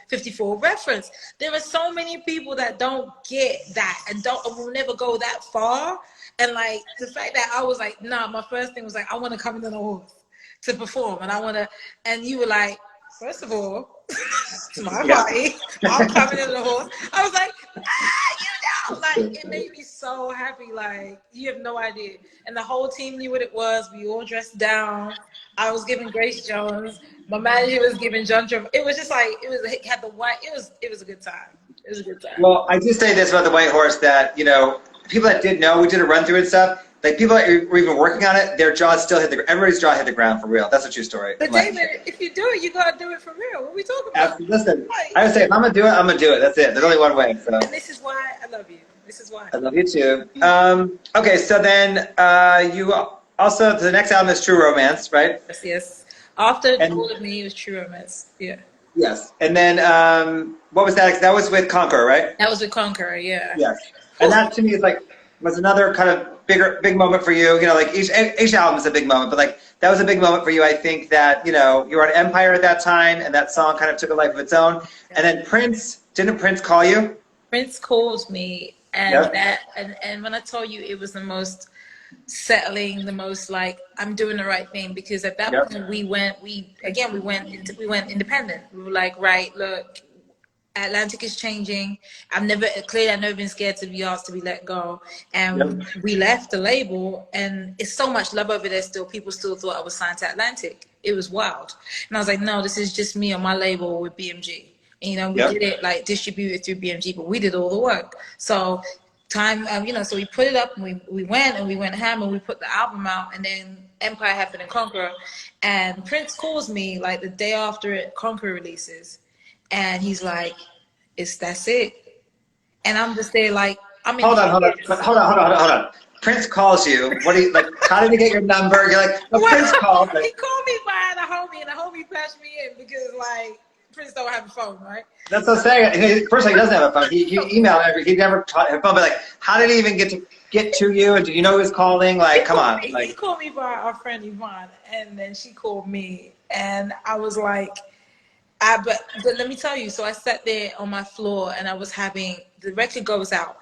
54 reference. There are so many people that don't get that and will never go that far. And like the fact that I was like, nah, my first thing was like, I want to come in on a horse to perform. And you were like, first of all, it's my body. I'm coming in on a horse. I was like, like it made me so happy. Like you have no idea. And the whole team knew what it was. We all dressed down. I was giving Grace Jones. My manager was giving John Trevor. It was just like it had the white. It was a good time. It was a good time. Well, I just say this about the White Horse that people that did know, we did a run through and stuff. Like people that were even working on it, their jaws still everybody's jaw hit the ground for real. That's a true story. But David, if you do it, you gotta do it for real. What are we talking about? Listen, I would say if I'm gonna do it, I'm gonna do it. That's it. There's only one way. So. And this is why I love you. This is why. I love you too. Okay, so then you also the next album is True Romance, right? Yes. After All of Me, it was True Romance. Yeah. Yes, and then what was that? That was with Conqueror, right? That was with Conqueror, yeah. Yes, and that to me is was another kind of big moment for you. Like each album is a big moment, but like that was a big moment for you. I think that you were on Empire at that time, and that song kind of took a life of its own. Yeah. And then didn't Prince call you? Prince called me, and and when I told you it was the most settling, the most like I'm doing the right thing, because at that point we went independent. We were like, right, look, Atlantic is changing. I've never been scared to be asked to be let go. And we left the label, and it's so much love over there still. People still thought I was signed to Atlantic. It was wild. And I was like, no, this is just me on my label with BMG. And, we did it like distributed through BMG, but we did all the work. So so we put it up, and we went ham, and we put the album out, and then Empire happened and Conqueror. And Prince calls me like the day after Conqueror releases. And he's like, that's it. And I'm just there like, hold on. Prince calls you. What do you like? How did he get your number? You're like, Prince called. He called me by the homie, and the homie patched me in because like Prince don't have a phone, right? That's what I'm saying. First, he doesn't have a phone. He emailed. He never had a phone. But like, how did he even get to you? And do you know who was calling? Like, come on. He called me by our friend Yvonne, and then she called me, and I was like. But let me tell you, so I sat there on my floor, and I was having, the record goes out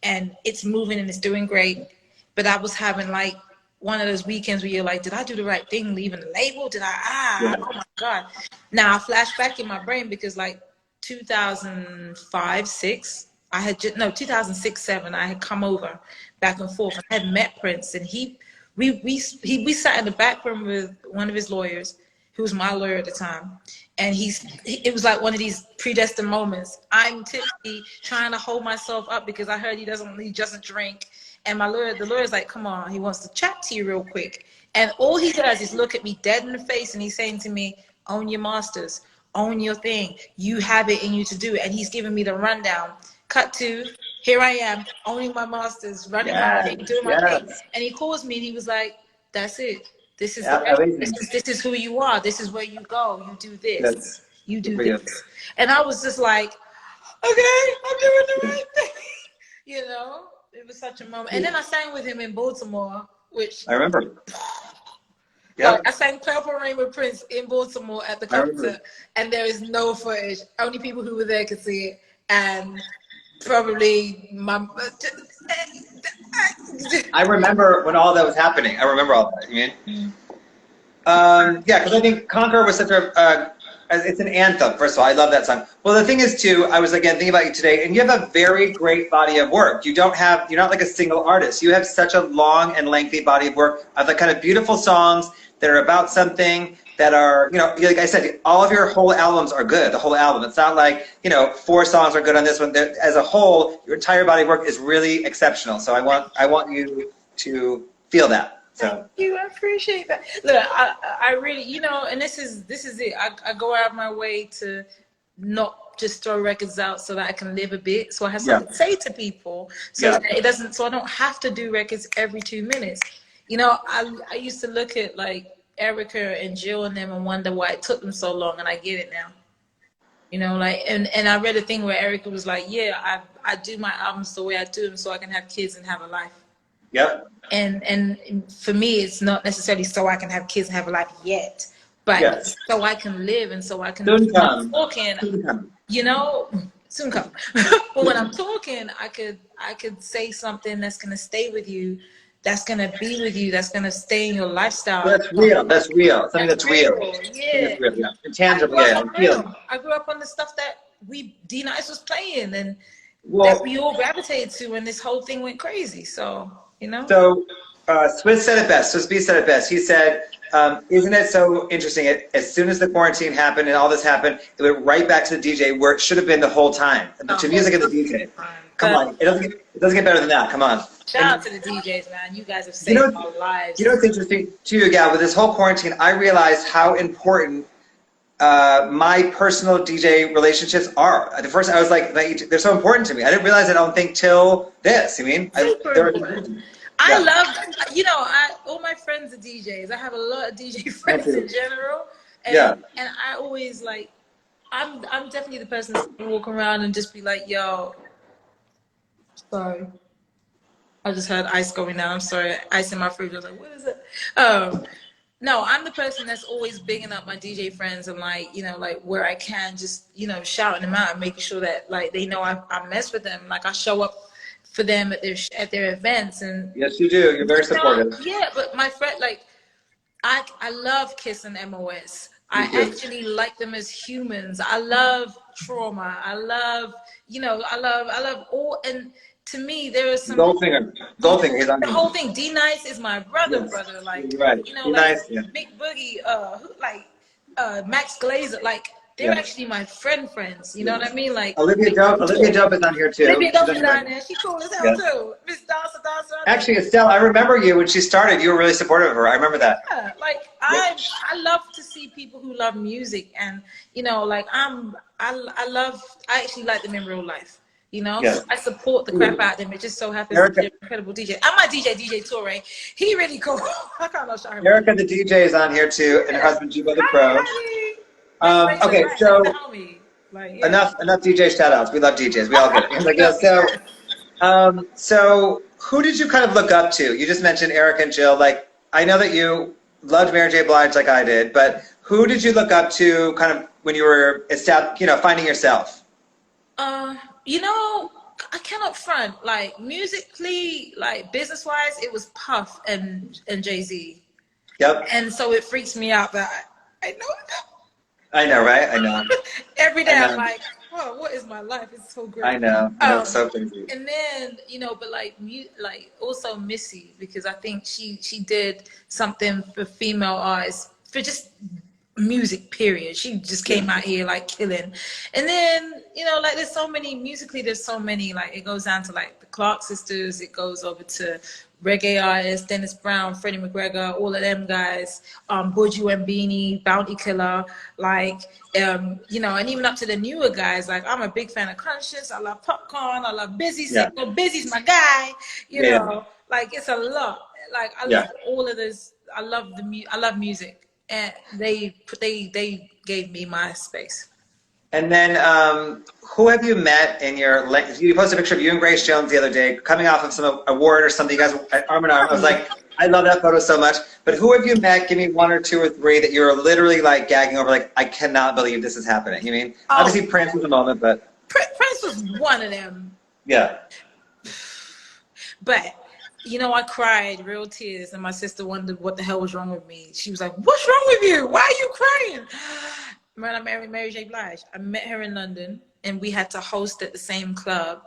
and it's moving and it's doing great. But I was having like one of those weekends where you're like, did I do the right thing leaving the label? Oh my God. Now I flash back in my brain because like 2005, 6, 2006, 7, I had come over back and forth. I had met Prince, and we sat in the back room with one of his lawyers, who was my lawyer at the time. And it was like one of these predestined moments. I'm tipsy, trying to hold myself up because I heard he doesn't drink. And the lawyer's like, come on, he wants to chat to you real quick. And all he does is look at me dead in the face, and he's saying to me, own your masters, own your thing. You have it in you to do it. And he's giving me the rundown. Cut to, here I am, owning my masters, running my thing, doing my thing. And he calls me, and he was like, that's it. This is this is who you are. This is where you go. You do this. You do this. And I was just like, okay, I'm doing the right thing. It was such a moment. And then I sang with him in Baltimore, which I remember. I sang Purple Rain with Prince in Baltimore at the concert, and there is no footage. Only people who were there could see it, and probably I remember when all that was happening. I remember all that. You mean? Because I think Conqueror was such a it's an anthem. First of all, I love that song. Well, the thing is too, I was again thinking about you today, and you have a very great body of work. You're not like a single artist. You have such a long and lengthy body of work of like kind of beautiful songs that are about something, that are, like I said, all of your whole albums are good, the whole album. It's not like, 4 songs are good on this one. As a whole, your entire body of work is really exceptional. So I want you to feel that. So. Thank you, I appreciate that. Look, I really, and this is it. I go out of my way to not just throw records out so that I can live a bit, so I have something to say to people, so that it doesn't, so I don't have to do records every 2 minutes. I used to look at like Erica and Jill and them and wonder why it took them so long, and I get it now. And I read a thing where Erica was like, yeah, I do my albums the way I do them so I can have kids and have a life. Yep. And for me, it's not necessarily so I can have kids and have a life yet, but so I can live, and so I can soon come. Talking, soon come. But when I'm talking, I could say something that's gonna stay with you, that's gonna be with you, that's gonna stay in your lifestyle. That's real. That's real. Something that's real. Yeah. Intangible. I grew up on the stuff that D-Nice was playing, and that we all gravitated to, and this whole thing went crazy. So. So Swiss said it best. Swiss B said it best. He said, isn't it so interesting? As soon as the quarantine happened and all this happened, it went right back to the DJ where it should have been the whole time. To music and the DJ. Come on. It doesn't get better than that. Come on. Shout out to the DJs, man. You guys have saved our lives. You know what's interesting too, Gal? With this whole quarantine, I realized how important my personal DJ relationships are. At first, I was like, they're so important to me. I didn't realize it, I don't think, till this. They're important. I love, all my friends are DJs. I have a lot of DJ friends in general. And I always I'm definitely the person that's gonna walk around and just be like, yo, sorry. I just heard ice going down. I'm sorry, ice in my fridge. I was like, what is it? No, I'm the person that's always bigging up my DJ friends and where I can, just, shouting them out and making sure that they know I mess with them. I show up for them at their events. And yes, you do. You're very supportive. Yeah, but my friend, I love Kiss and MOS. I actually like them as humans. I love Trauma. I love, I love all, and to me, there is some Goldfinger. The whole thing. D-Nice is my brother. Right. D-Nice, Big Boogie, Max Glazer, they're actually my friends. You know what I mean? Olivia Dope is on here too. Olivia Dope is on there. She cool as hell too. Miss Dawson. Actually, Estelle, I remember you when she started. You were really supportive of her. I remember that. Yeah, I love to see people who love music, and I actually like them in real life. I support the crap out of them. It just so happens that they're incredible DJ. I'm my DJ Torre. He really cool. I can't know Shahar. Erica, the DJ, is on here too, and her husband Juba the Pro. Okay, so enough DJ shout outs. We love DJs. We all get it. So who did you kind of look up to? You just mentioned Erica and Jill. I know that you loved Mary J. Blige like I did, but who did you look up to kind of when you were finding yourself? I cannot front. Musically, business wise, it was Puff and Jay-Z. Yep. And so it freaks me out that I know that. I know, right? I know. Every day I'm like, oh, what is my life? It's so great. I know. It's so crazy. And then, but also Missy, because I think she did something for female artists, for just music, period. She just came out here killing. And then, there's so many, musically, there's so many, it goes down to the Clark sisters, it goes over to reggae artists, Dennis Brown, Freddie McGregor, all of them guys, Buju and Beanie, Bounty Killer, and even up to the newer guys. I'm a big fan of Conscious. I love Popcorn. I love Busy. Busy's my guy. It's a lot. I love all of this. I love music, and they gave me my space. And then, who have you met in your? You posted a picture of you and Grace Jones the other day, coming off of some award or something. You guys were arm in arm. I was like, I love that photo so much. But who have you met? Give me 1 or 2 or 3 that you're literally gagging over. I cannot believe this is happening. Obviously Prince was a moment, but Prince was one of them. Yeah. But I cried real tears, and my sister wondered what the hell was wrong with me. She was like, "What's wrong with you? Why are you crying?" when I married Mary J. Blige, I met her in London, and we had to host at the same club.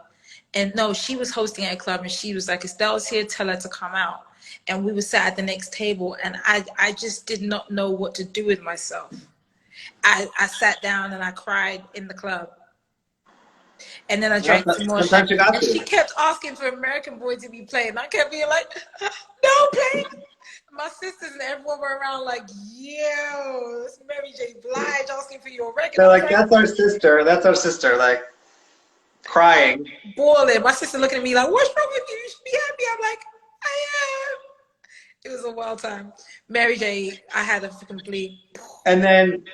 And no, she was hosting at a club, and she was like, Estelle's here, tell her to come out. And we were sat at the next table, and I just did not know what to do with myself. I sat down and I cried in the club. And then I drank some more champagne. And she kept asking for American Boy to be played. And I kept being like, no, play. My sisters and everyone were around like, yo, it's Mary J. Blige asking for your record. They're like, that's our sister. That's our sister. Like, crying. Boiling. My sister looking at me like, what's wrong with you? You should be happy. I'm like, I am. It was a wild time. Mary J., I had a complete. And then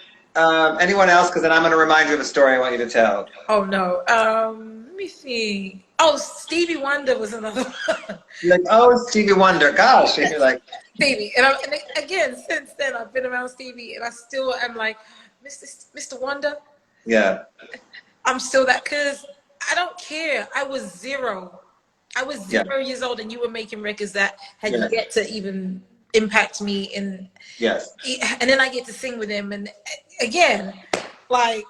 anyone else? Because then I'm going to remind you of a story I want you to tell. Oh, no. Let me see. Oh, Stevie Wonder was another one. You're like, oh, Stevie Wonder. Gosh. And you're like. Stevie. And again, since then, I've been around Stevie, and I still am like, Mr. Wonder. Yeah. I'm still that, because I don't care. I was 0. I was 0 years old, and you were making records that had yet to even impact me. And and then I get to sing with him. And again, like,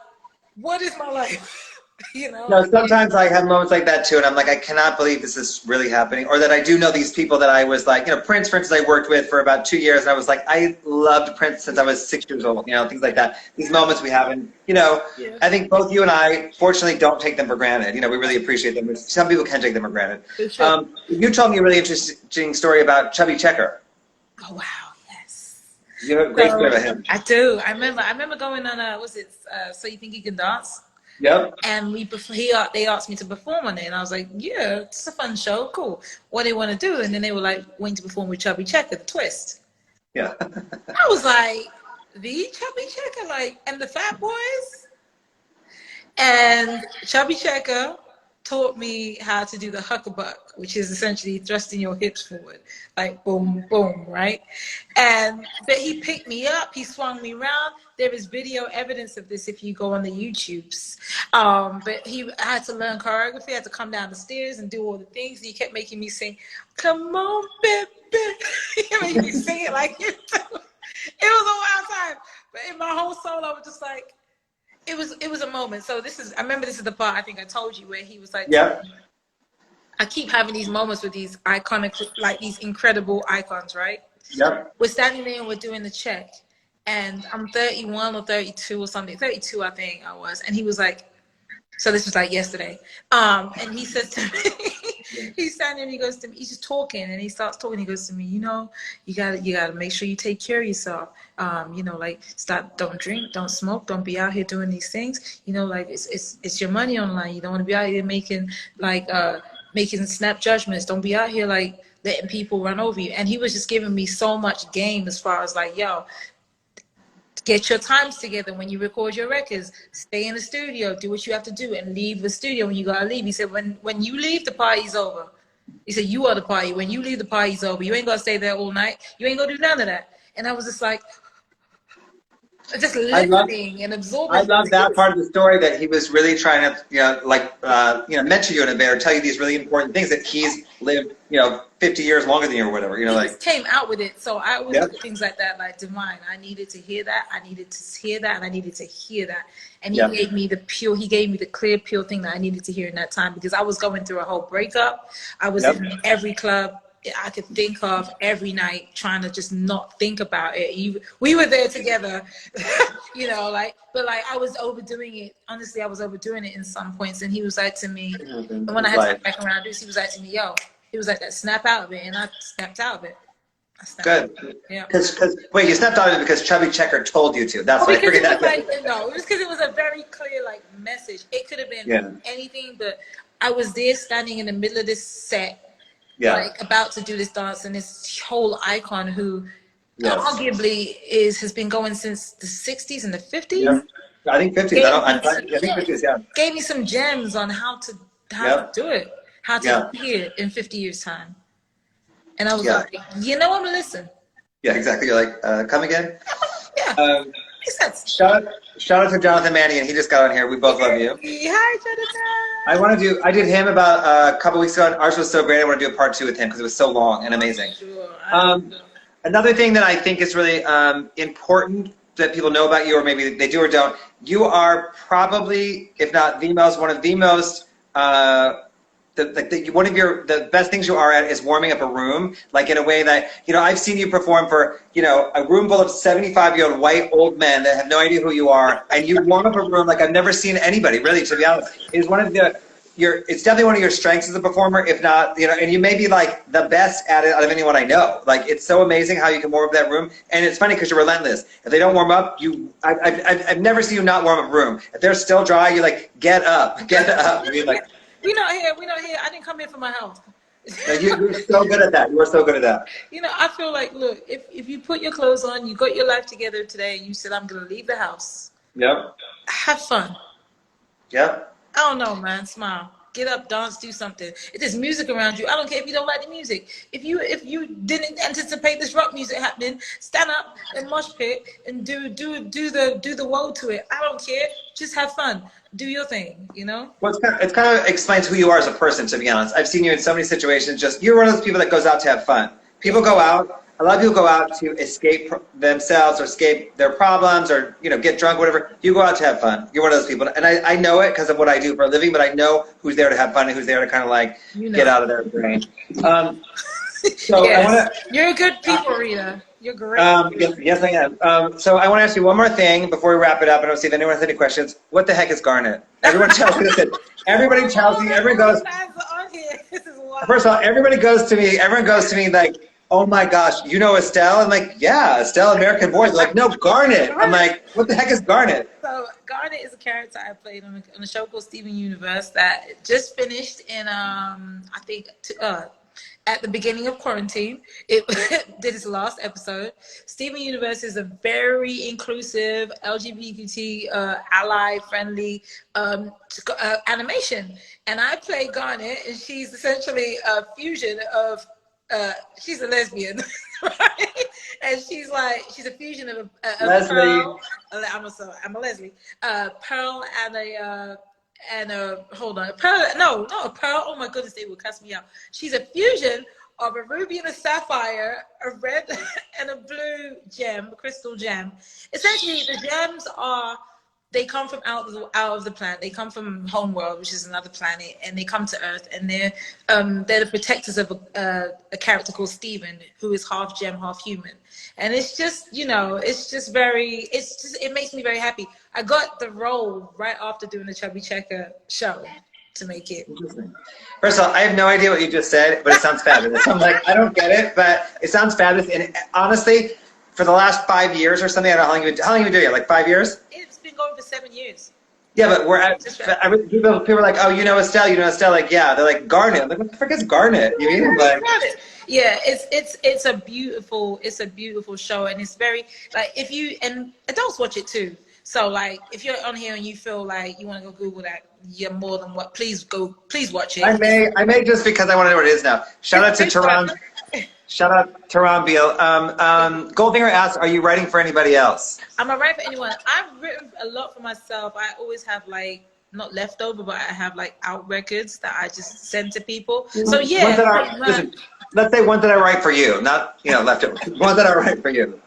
what is my life? You know? No, sometimes I have moments like that too, and I'm like, I cannot believe this is really happening. Or that I do know these people that I was like, you know, Prince, for instance, I worked with for about 2 years, and I was like, I loved Prince since I was 6 years old, you know, things like that. These moments we have, and, you know, I think both you and I, fortunately, don't take them for granted. You know, we really appreciate them. Some people can take them for granted. Sure. You told me a really interesting story about Chubby Checker. Oh, wow, yes. You have a great story about him. I do. I remember going on, So You Think You Can Dance? Yep. And they asked me to perform on it, and I was like, yeah, it's a fun show, cool. What do they want to do? And then they were like, going to perform with Chubby Checker, the twist. Yeah. I was like, the Chubby Checker, like, and the Fat Boys? And Chubby Checker taught me how to do the huckabuck, which is essentially thrusting your hips forward, like boom, boom, right? But he picked me up, he swung me around. There is video evidence of this if you go on the YouTubes. But I had to learn choreography, I had to come down the stairs and do all the things. And he kept making me sing, come on, baby. He made me sing it like it. It was a wild time. But in my whole soul, I was just like, it was a moment. So I remember this is the part I think I told you where he was like, yeah. I keep having these moments with these iconic, like these incredible icons, right? Yep. We're standing there and we're doing the check. And I'm 31 or 32 or something, 32 I think I was. And he was like, so this was like yesterday. And he says to me, he's standing and he goes to me, he's just talking and he starts talking. He goes to me, you know, you gotta make sure you take care of yourself. You know, like don't drink, don't smoke, don't be out here doing these things. You know, like it's your money online. You don't want to be out here making snap judgments. Don't be out here like letting people run over you. And he was just giving me so much game as far as like, yo, get your times together when you record your records. Stay in the studio, do what you have to do, and leave the studio when you gotta leave. He said, when you leave, the party's over. He said, you are the party. When you leave, the party's over. You ain't gonna stay there all night. You ain't gonna do none of that. And I was just like, just listening and absorbing. I love that part of the story, that he was really trying to, mentor you in a bit, or tell you these really important things that he's lived, 50 years longer than you or whatever. He just came out with it. So I always look at things like that, like divine. I needed to hear that. I needed to hear that, and I needed to hear that. And he gave me the clear, pure thing that I needed to hear in that time, because I was going through a whole breakup. I was in every club I could think of every night, trying to just not think about it. We were there together, but I was overdoing it. Honestly, I was overdoing it in some points. And he was like to me, and when I had to come back around this, he was like to me, yo, he was like that, snap out of it. And I snapped out of it. Good. Yeah. Wait, you snapped out of it because Chubby Checker told you to. That's why I figured that. No, it was because it was a very clear message. It could have been anything, but I was there standing in the middle of this set, about to do this dance, and this whole icon who arguably has been going since the 60s and the 50s. Yeah. I think 50s. I think 50s, yeah. Gave me some gems on how to do it, how to hear it in 50 years' time. And I was like, I'm going to listen. Yeah, exactly. You're like, come again? Makes sense. Shout out to Jonathan Mannion. He just got on here. We both love you. Hi, Jonathan. I did him about a couple weeks ago, and ours was so great. I want to do a part 2 with him because it was so long and amazing. Sure. Another thing that I think is really important that people know about you, or maybe they do or don't. You are probably, if not the most, one of the most. One of the best things you are at is warming up a room, like in a way that, I've seen you perform for, a room full of 75-year-old white old men that have no idea who you are, and you warm up a room like I've never seen anybody, really, to be honest. It's definitely one of your strengths as a performer, if not, and you may be like the best at it out of anyone I know. Like, it's so amazing how you can warm up that room, and it's funny because you're relentless. If they don't warm up, I've never seen you not warm up a room. If they're still dry, you're like, get up. I mean, like, we not here. I didn't come here for my health. You're so good at that. You are so good at that. I feel like, look, if you put your clothes on, you got your life together today, and you said, I'm going to leave the house. Yep. Have fun. Yep. I don't know, man. Smile. Get up, dance, do something. If there's music around you, I don't care if you don't like the music. If you didn't anticipate this rock music happening, stand up and mosh pit and do the woe to it. I don't care. Just have fun. Do your thing, Well, it's kind of explains who you are as a person, to be honest. I've seen you in so many situations. You're one of those people that goes out to have fun. People go out. A lot of people go out to escape themselves or escape their problems or, get drunk, whatever. You go out to have fun. You're one of those people. And I know it because of what I do for a living, but I know who's there to have fun and who's there to kind of get out of their brain. So yes. You're a good people reader. You're great. Yes, I am. So I want to ask you one more thing before we wrap it up. I don't see if anyone has any questions. What the heck is Garnet? Everyone tells me this. Everybody tells me. Everyone goes. First of all, everyone goes to me like, oh my gosh, Estelle? I'm like, yeah, Estelle, American Boy. They're like, no, Garnet. I'm like, what the heck is Garnet? So Garnet is a character I played on a show called Steven Universe that just finished in, I think, at the beginning of quarantine. It did its last episode. Steven Universe is a very inclusive, LGBT, ally-friendly animation. And I play Garnet, and she's essentially a fusion of she's a lesbian, right? And she's a fusion of a Leslie. Pearl. I'm a Leslie. Pearl and a hold on. Pearl, no, a Pearl. Oh my goodness, they will cuss me out. She's a fusion of a ruby and a sapphire, a red and a blue gem, a crystal gem. Essentially, the gems they come from out of the planet. They come from Homeworld, which is another planet, and they come to Earth, and they're the protectors of a character called Steven, who is half gem, half human. And it's just, it makes me very happy. I got the role right after doing the Chubby Checker show to make it. First of all, I have no idea what you just said, but it sounds fabulous. I'm like, I don't get it, but it sounds fabulous. And honestly, for the last 5 years or something, I don't know how long you've been doing it, like 5 years? It's been going for 7 years. Yeah, but people are like, oh, Estelle, like, yeah. They're like, Garnet. I'm like, what the frick is Garnet? You mean? Like, yeah, it's a beautiful show, and it's very, like, and adults watch it too. So, like, if you're on here and you feel like you want to go Google that, you're more than what. Please watch it. I may just because I want to know what it is now. Shout out to Tehran. Shout out Tehran Beal. Goldfinger asks, are you writing for anybody else? I'm not writing for anyone. I've written a lot for myself. I always have, like, not leftover, but I have, like, out records that I just send to people. So yeah. Listen, let's say ones that I write for you, not leftover. Ones that I write for you.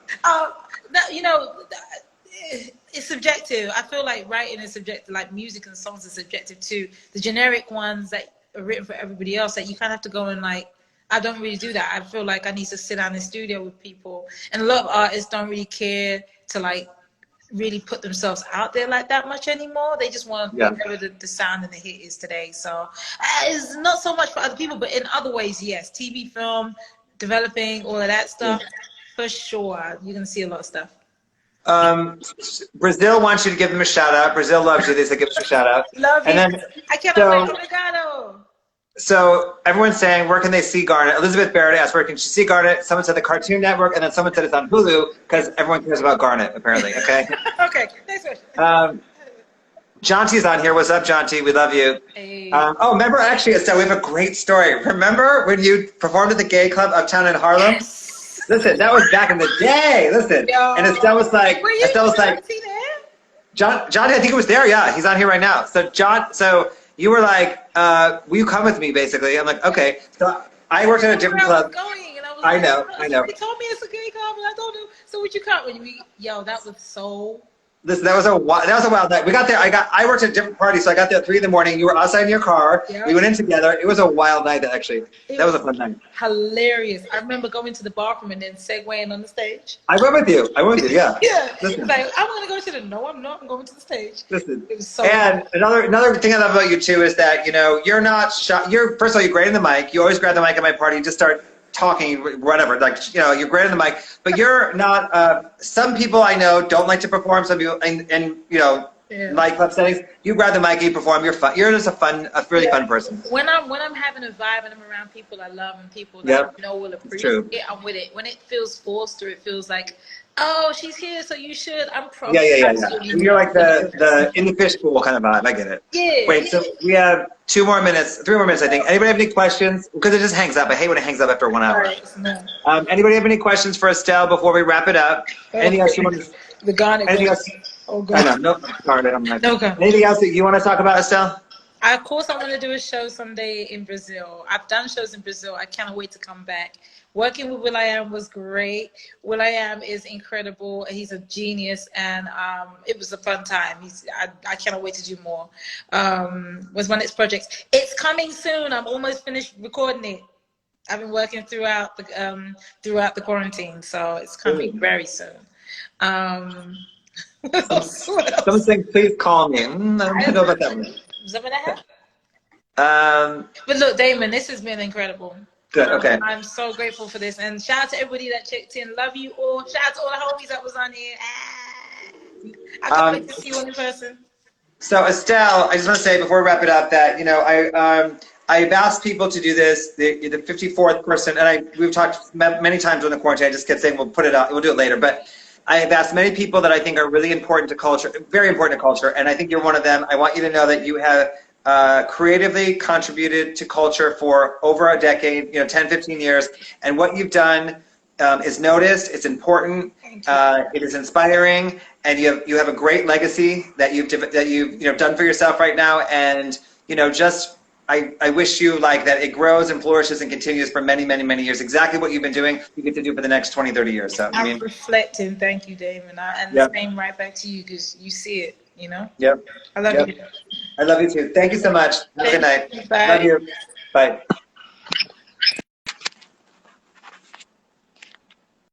It's subjective. I feel like writing is subjective, like music and songs are subjective too. The generic ones that are written for everybody else, that you kind of have to go and, like, I don't really do that. I feel like I need to sit down in the studio with people, and a lot of artists don't really care to, like, really put themselves out there like that much anymore. They just want whatever the sound and the hit is today. So it's not so much for other people, but in other ways, yes. TV, film, developing, all of that stuff, for sure. You're gonna see a lot of stuff. Brazil wants you to give them a shout out. Brazil loves you. They said give us a shout out. Love and you. Then, I can't obrigado. So everyone's saying, where can they see Garnet? Elizabeth Barrett asked, where can she see Garnet? Someone said the Cartoon Network, and then someone said it's on Hulu, because everyone cares about Garnet, apparently, okay? Okay, next question. Jonty's on here. What's up, Jonty? We love you. Hey. Remember, actually, Estelle, we have a great story. Remember when you performed at the gay club uptown in Harlem? Yes. Listen, that was back in the day. Listen. Yo. And Estelle was like, Jonty, I think it was there. Yeah, he's on here right now. So you were like, will you come with me, basically? I'm like, okay. So I worked at a different club. I know. Somebody told me it's a gay car, but I don't know. So what you caught when you yo? That was so. That was a wild night. We got there. I worked at a different party, so I got there at 3 in. You were outside in your car. Yep. We went in together. It was a wild night. That was a fun night. Hilarious. I remember going to the bathroom and then segueing on the stage. I went with you. Yeah. Yeah. Listen. Like, I'm gonna go to the. No, I'm not. I'm going to the stage. Listen. It was so. And another thing I love about you too is that you're not shy. First of all, you're great in the mic. You always grab the mic at my party and just start talking, whatever, you're great on the mic, but you're not, some people I know don't like to perform, some people, and nightclub settings, you grab the mic, you perform, you're fun, you're just a really fun person. When I'm having a vibe and I'm around people I love and people that I know will appreciate it, I'm with it. When it feels forced or it feels like, oh, she's here, so you should, I'm probably You're like the in the fish pool kind of vibe. I get it. Yeah. Wait, so we have 3 more minutes, I think. Anybody have any questions? Because it just hangs up. I hate when it hangs up after 1 hour. Right, anybody have any questions for Estelle before we wrap it up? Anything else you want to? The Garnet. Anything else? Oh God. I know. No, Garnet. I'm not. No, God. Anything else that you want to talk about, Estelle? Of course, I want to do a show someday in Brazil. I've done shows in Brazil. I cannot wait to come back. Working with will.i.am was great. will.i.am is incredible. He's a genius, and it was a fun time. I cannot wait to do more. Was my next project. It's coming soon. I'm almost finished recording it. I've been working throughout the quarantine, so it's coming very soon. Someone saying, please call me. I don't know about that one. But look, Damon, this has been incredible. Good, okay. I'm so grateful for this. And shout out to everybody that checked in. Love you all. Shout out to all the homies that was on here. I can't wait to see you in person. So Estelle, I just want to say before we wrap it up that, I've asked people to do this, the 54th person, and we've talked many times on the quarantine. I just kept saying we'll put it out, we'll do it later. But I have asked many people that I think are really important to culture, very important to culture, and I think you're one of them. I want you to know that you have creatively contributed to culture for over a decade, 10, 15 years, and what you've done is noticed, it's important, it is inspiring, and you have a great legacy that you've done for yourself right now, and I wish you that it grows and flourishes and continues for many, many, many years. Exactly what you've been doing, you get to do for the next 20, 30 years. So I'm reflecting. Thank you, Damon. And the same right back to you because you see it, Yep. I love you. I love you too. Thank you so much. Have a good night. Bye. Love you. Bye.